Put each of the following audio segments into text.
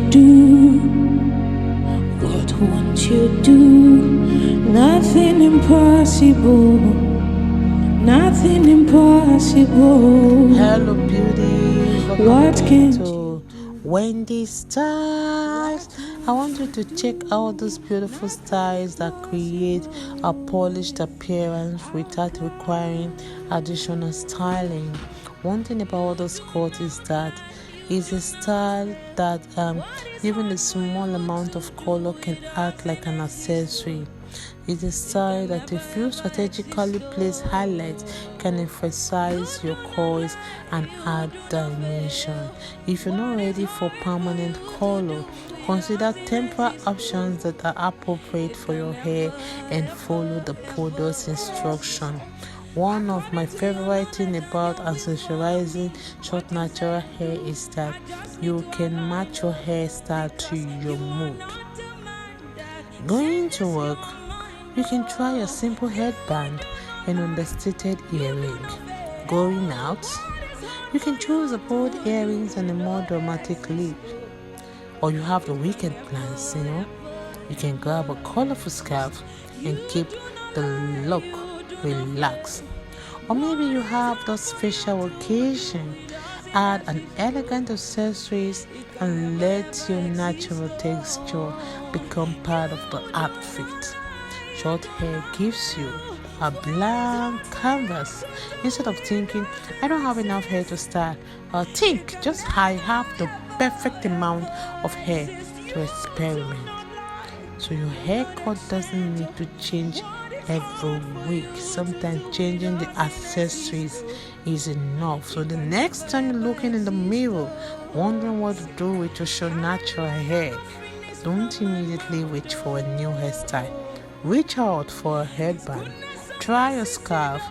do? What won't you do? Nothing impossible. Nothing impossible. Hello beauties, welcome to Wendy Styles. I want you to check out those beautiful styles that create a polished appearance without requiring additional styling. One thing about this cut is that it's a style that even a small amount of color can act like an accessory. It's a style that if you strategically place highlights can emphasize your curls and add dimension. If you're not ready for permanent color, consider temporary options that are appropriate for your hair and follow the product's instruction. One of my favorite things about accessorizing short natural hair is that you can match your hairstyle to your mood. Going to work, you can try a simple headband and understated earring. Going out, you can choose a bold earrings and a more dramatic lip. Or you have the weekend plans, you can grab a colorful scarf and keep the look relaxed. Or maybe you have the special occasion. Add an elegant accessories and let your natural texture become part of the outfit. Short hair gives you a blank canvas. Instead of thinking, I don't have enough hair to style, think just I have the perfect amount of hair to experiment. So your haircut doesn't need to change every week. Sometimes changing the accessories is enough. So the next time you're looking in the mirror wondering what to do with your short natural hair, don't immediately reach for a new hairstyle. Reach out for a headband, try a scarf,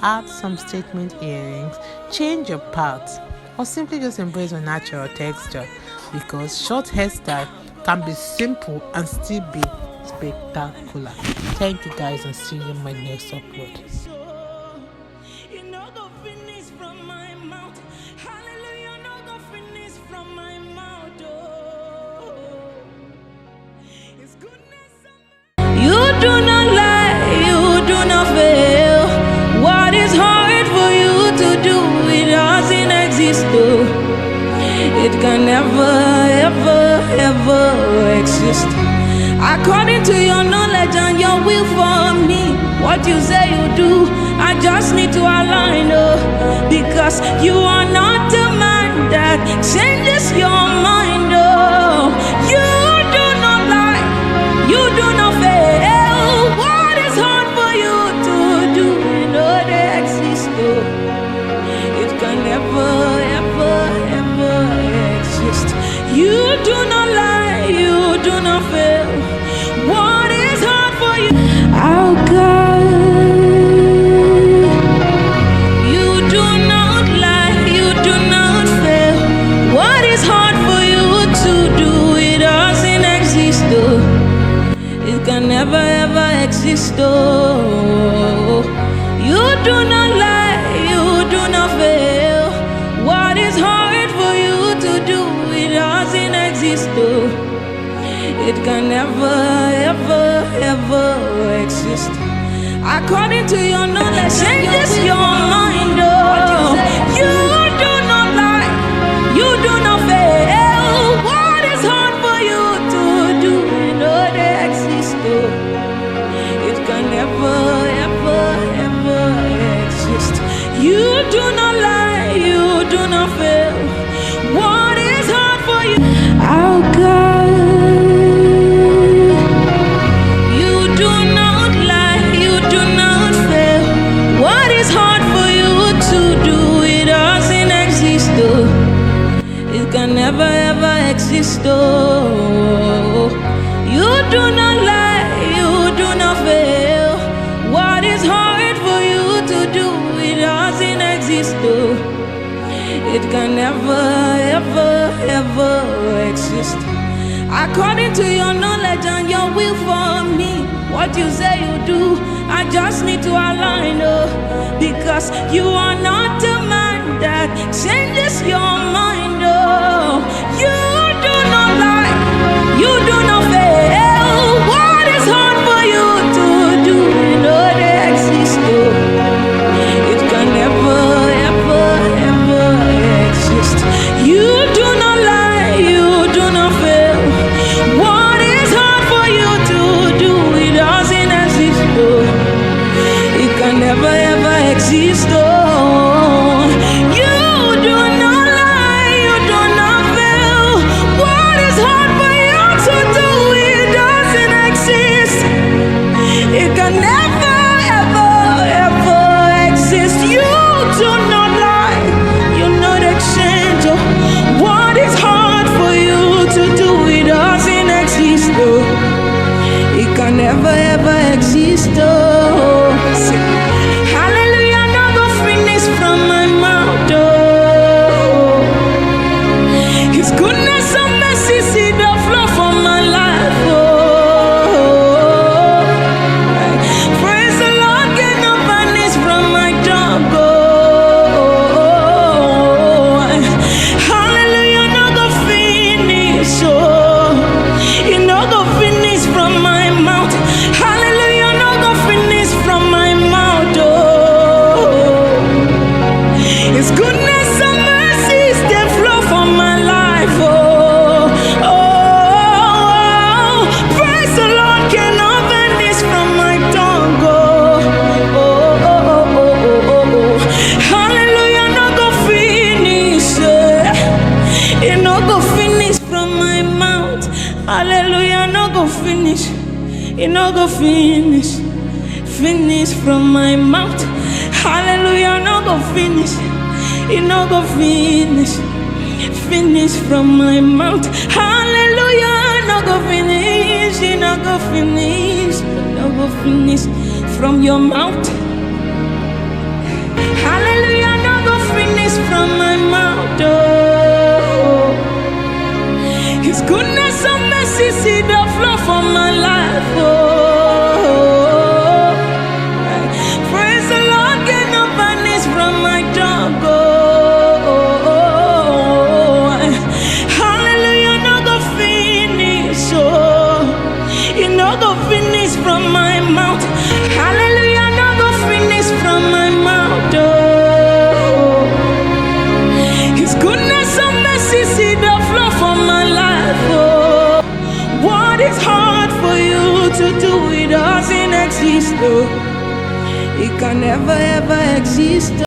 add some statement earrings, change your parts, or simply just embrace your natural texture, because short hairstyle can be simple and still be spectacular. Thank you guys, and see you in my next upload. You do not lie, you do not fail. What is hard for you to do, it doesn't exist though. It can never, ever, ever exist. According to your knowledge and your will for me, what you say you do, I just need to align, because you are not the man that changes your mind, You do not lie, you do not fail. What is hard for you to do, they exist, It can never, ever, ever exist. You do not lie, you do not fail. What is hard for you? Oh God, you do not lie, you do not fail. What is hard for you to do, it doesn't exist, It can never ever exist, You do not lie, you do not fail. What is hard for you to do, it doesn't exist, It can never, ever, ever exist. According to your knowledge, changes your mind, You do not lie, you do not fail. What is hard for you to do, they exist, It can never, ever, ever exist. You do not lie, you do not fail. What is hard for you? Oh God, you do not lie, you do not fail. What is hard for you to do, it doesn't exist, It can never ever exist, You do not lie, you do not fail. What is hard for you to do, it doesn't exist, It can never, ever, ever exist. According to your knowledge and your will for me, what you say you do, I just need to align, because you are not the man that changes your mind, You do not lie. never ever exist. Oh, hallelujah, no go finish from my mouth. Oh, His goodness and mercy see the flow from my life. Oh, praise the Lord, get no vanish from my tongue. Oh, hallelujah, no go finish. Oh, you no go finish from my mouth. Hallelujah, no go finish from my mouth. Oh, His goodness and mercies they flow from my life. Oh, praise the Lord, cannot vanish from my tongue. Hallelujah, no go finish. It no go finish from my mouth. Hallelujah, no go finish. It no go finish. Finish from my mouth. Hallelujah, no go finish. It no go finish. Finish from my mouth. Hallelujah, no go finish. It no go finish. No go finish from your mouth. Hallelujah, no go finish from my mouth. Oh, His goodness and mercy see the flow from my life. Oh, praise the Lord, get no vanish from my tongue. Oh, hallelujah, no go finish. Oh, you no go finish from my mouth. Hallelujah, no go finish from my mouth. Oh, His goodness and mercy see the flow from my life. Oh, what is hard for you to do? It doesn't exist. Oh, it can never ever exist.